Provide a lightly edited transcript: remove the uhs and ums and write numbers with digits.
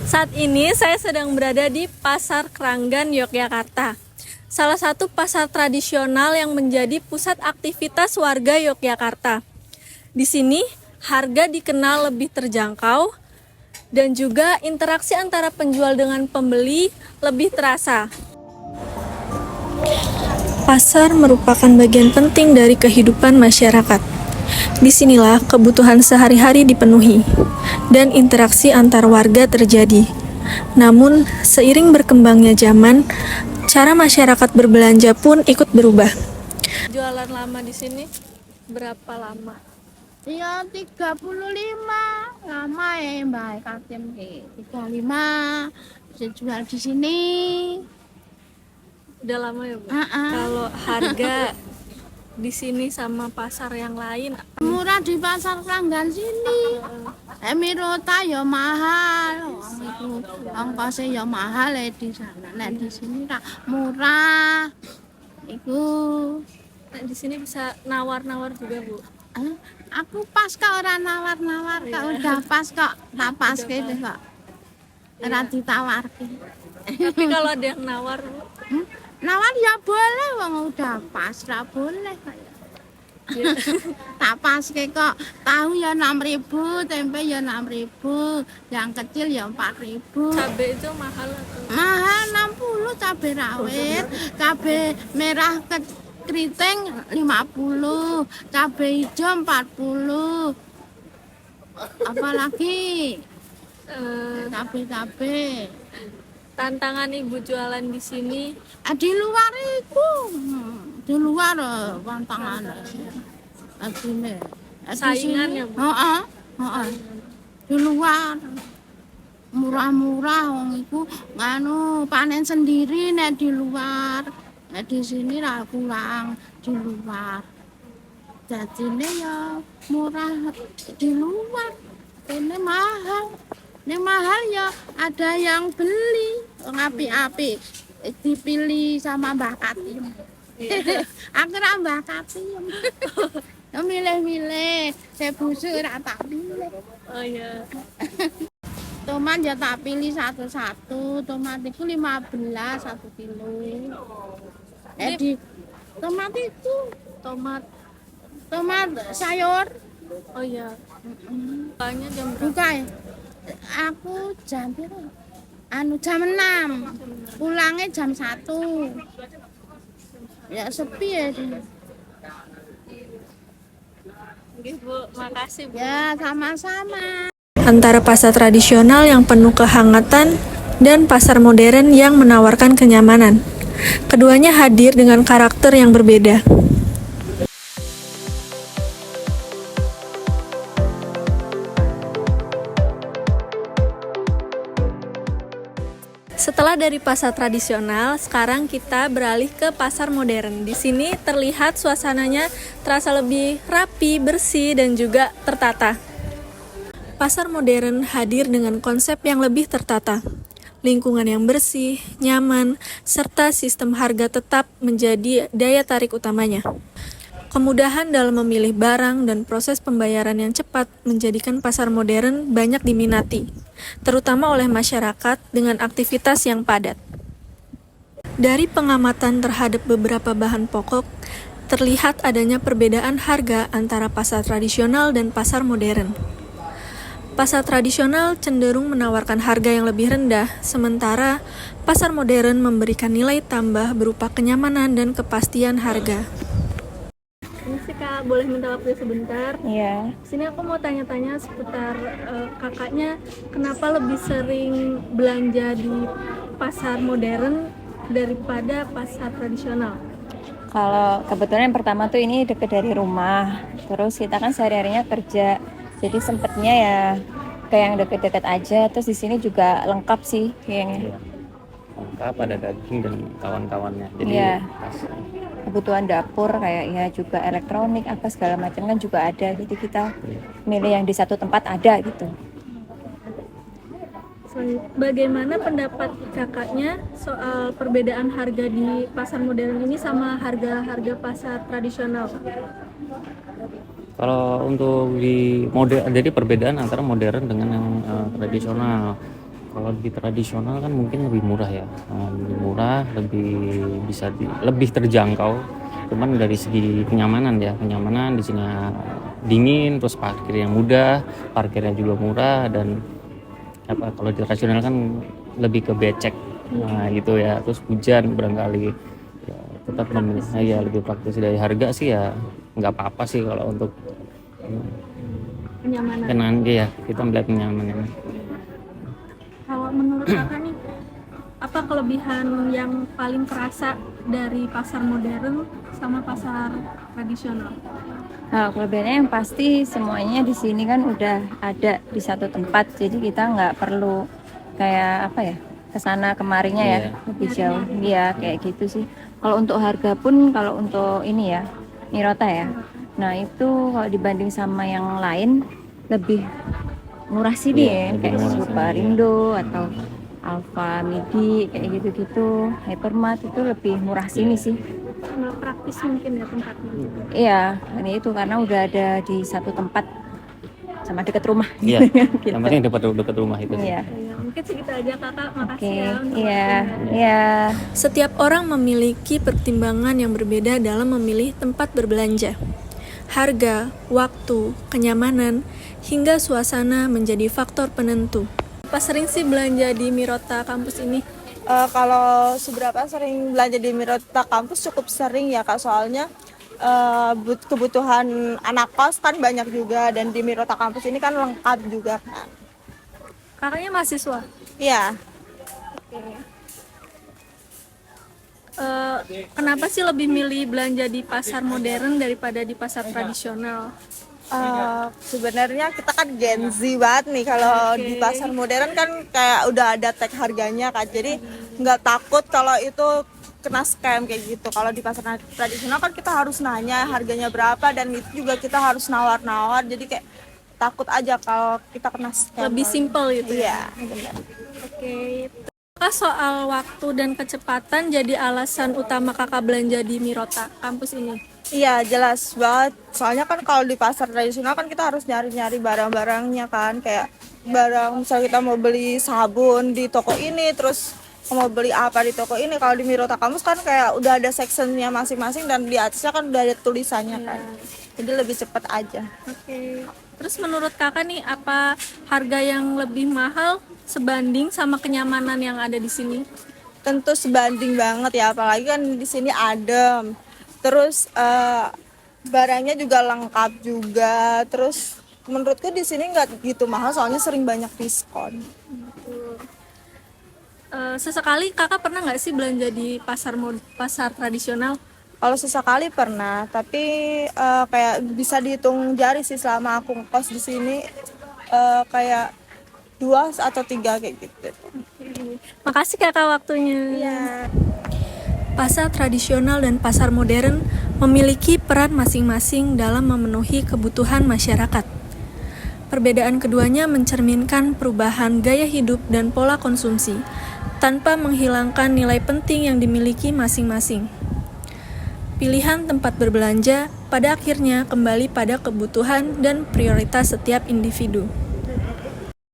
Saat ini saya sedang berada di Pasar Kranggan, Yogyakarta. Salah satu pasar tradisional yang menjadi pusat aktivitas warga Yogyakarta. Di sini, harga dikenal lebih terjangkau dan juga interaksi antara penjual dengan pembeli lebih terasa. Pasar merupakan bagian penting dari kehidupan masyarakat. Disinilah kebutuhan sehari-hari dipenuhi dan interaksi antar warga terjadi. Namun, seiring berkembangnya zaman, cara masyarakat berbelanja pun ikut berubah. Jualan lama di sini berapa lama? Iya 35 lama ya Mbak Katim 35 bisa jual di sini. Udah lama ya, Bu? Kalau harga di sini sama pasar yang lain Murah di pasar Kranggan sini. Emirota ya mahal. Itu ongkosnya ya mahal ya di sana. Nah di sini murah. Iku di sini bisa nawar-nawar juga, Bu. Aku pas kok orang nawar-nawar kok udah pas kok. Tak pas gitu kok. Ora ditawarke. Tapi kalau ada yang nawar, Bu, nawar ya boleh wong udah pas ra boleh tak pas kok tahu ya 6.000, tempe ya 6.000, yang kecil ya 4.000. cabai itu mahal atau? Mahal 60 cabai rawit, cabai merah keriting 50, cabai hijau 40. Apalagi cabai. Tantangan Ibu jualan di sini Di luar itu, di luar pantangan. Adine. saingan ya, Bu? Heeh. Di luar murah-murah wong iku nganu panen sendiri nek di luar. Nek di sini ra kurang di luar. Jadine ya murah di luar. Ini mahal. Ini mahal ya ada yang beli api-api dipilih sama Mbak Katim. Aku ra Mbak Katim. Milih-milih, saya busuk ra tak pilih. Oh iya. Tomat ya tak pilih satu-satu. Tomat itu 15 1 kilo. Di tomat itu tomat sayur. Oh iya. Bukanya jam berapa? Buka ya? Aku jam berapa? Jam 6. Pulangnya jam 1. Ya sepi ya. Oke, Bu, makasih, Bu. Ya sama-sama. Antara pasar tradisional yang penuh kehangatan dan pasar modern yang menawarkan kenyamanan. Keduanya hadir dengan karakter yang berbeda. Setelah dari pasar tradisional, sekarang kita beralih ke pasar modern. Di sini terlihat suasananya terasa lebih rapi, bersih, dan juga tertata. Pasar modern hadir dengan konsep yang lebih tertata. Lingkungan yang bersih, nyaman, serta sistem harga tetap menjadi daya tarik utamanya. Kemudahan dalam memilih barang dan proses pembayaran yang cepat menjadikan pasar modern banyak diminati, terutama oleh masyarakat dengan aktivitas yang padat. Dari pengamatan terhadap beberapa bahan pokok, terlihat adanya perbedaan harga antara pasar tradisional dan pasar modern. Pasar tradisional cenderung menawarkan harga yang lebih rendah, sementara pasar modern memberikan nilai tambah berupa kenyamanan dan kepastian harga. Ini sih Kak, boleh minta waktu sebentar? Iya. Sini aku mau tanya-tanya seputar kakaknya, kenapa lebih sering belanja di pasar modern daripada pasar tradisional? Kalau kebetulan yang pertama tuh ini deket dari rumah, terus kita kan sehari-harinya kerja, jadi sempetnya ya ke yang deket-deket aja. Terus di sini juga lengkap sih kayaknya. Lengkap, ada daging dan kawan-kawannya. Jadi Iya. pas. Kebutuhan dapur kayak ya juga elektronik apa segala macam kan juga ada. Jadi kita milih yang di satu tempat ada gitu. Bagaimana pendapat kakaknya soal perbedaan harga di pasar modern ini sama harga-harga pasar tradisional? Kalau untuk di modern, jadi perbedaan antara modern dengan yang tradisional. Kalau di tradisional kan mungkin lebih murah ya, lebih murah, lebih bisa lebih terjangkau. Cuman dari segi kenyamanan ya, kenyamanan di sini dingin, terus parkirnya mudah, parkirnya juga murah, dan apa, kalau di tradisional kan lebih ke becek, nah gitu ya, terus hujan barangkali, ya, tetap memilih ya lebih praktis. Dari harga sih ya nggak apa-apa sih kalau untuk Kenyamanan. kenan ya, kita melihat kenyamanan. Kalau menurut kakak nih, apa kelebihan yang paling terasa dari pasar modern sama pasar tradisional? Nah, kelebihannya yang pasti semuanya di sini kan udah ada di satu tempat, jadi kita nggak perlu kayak apa ya, kesana kemarinya ya, Iya. lebih jauh. Iya, kayak gitu sih. Kalau untuk harga pun, kalau untuk ini ya, Mirota ya. Nah itu kalau dibanding sama yang lain lebih murah sih Iya, dia, lebih kayak murah sih, Superindo atau Alfa Midi kayak gitu-gitu. Hypermart itu lebih murah sini sih. Praktis mungkin ya tempatnya. Iya, ini itu karena udah ada di satu tempat sama dekat rumah. Iya, Gitu. yang penting dekat rumah itu sih. Iya. Ya, mungkin segitu aja kakak, makasih Oke, ya untuk iya, waktunya. iya. Setiap orang memiliki pertimbangan yang berbeda dalam memilih tempat berbelanja. Harga, waktu, kenyamanan, hingga suasana menjadi faktor penentu. Apa sering sih belanja di Mirota kampus ini? Kalau seberapa sering belanja di Mirota kampus, cukup sering ya Kak, soalnya kebutuhan anak kos kan banyak juga, dan di Mirota kampus ini kan lengkap juga kan. Kakaknya mahasiswa. Iya. Kenapa sih lebih milih belanja di pasar modern daripada di pasar tradisional? Sebenarnya kita kan Gen Z banget nih, kalau di pasar modern kan kayak udah ada tag harganya kan, jadi nggak takut kalau itu kena scam kayak gitu. Kalau di pasar tradisional kan kita harus nanya harganya berapa, dan itu juga kita harus nawar-nawar, jadi kayak takut aja kalau kita kena scam. Lebih simpel gitu ya? Iya, benar. Oke. Apakah soal waktu dan kecepatan jadi alasan utama kakak belanja di Mirota kampus ini? Iya, jelas banget. Soalnya kan kalau di pasar tradisional kan kita harus nyari-nyari barang-barangnya kan, kayak barang misalnya kita mau beli sabun di toko ini, terus mau beli apa di toko ini. Kalau di Mirota kampus kan kayak udah ada sectionnya masing-masing, dan di atasnya kan udah ada tulisannya kan, jadi lebih cepat aja. Oke. Terus menurut kakak nih, apa harga yang lebih mahal sebanding sama kenyamanan yang ada di sini? Tentu sebanding banget ya, apalagi kan di sini adem, terus barangnya juga lengkap juga. Terus menurutku di sini nggak gitu mahal, soalnya sering banyak diskon. Sesekali kakak pernah nggak sih belanja di pasar tradisional? Kalau sesekali pernah, tapi kayak bisa dihitung jari sih selama aku ngekos di sini, kayak 2 atau 3 kayak gitu. Makasih kakak waktunya. Iya. Pasar tradisional dan pasar modern memiliki peran masing-masing dalam memenuhi kebutuhan masyarakat. Perbedaan keduanya mencerminkan perubahan gaya hidup dan pola konsumsi, tanpa menghilangkan nilai penting yang dimiliki masing-masing. Pilihan tempat berbelanja pada akhirnya kembali pada kebutuhan dan prioritas setiap individu.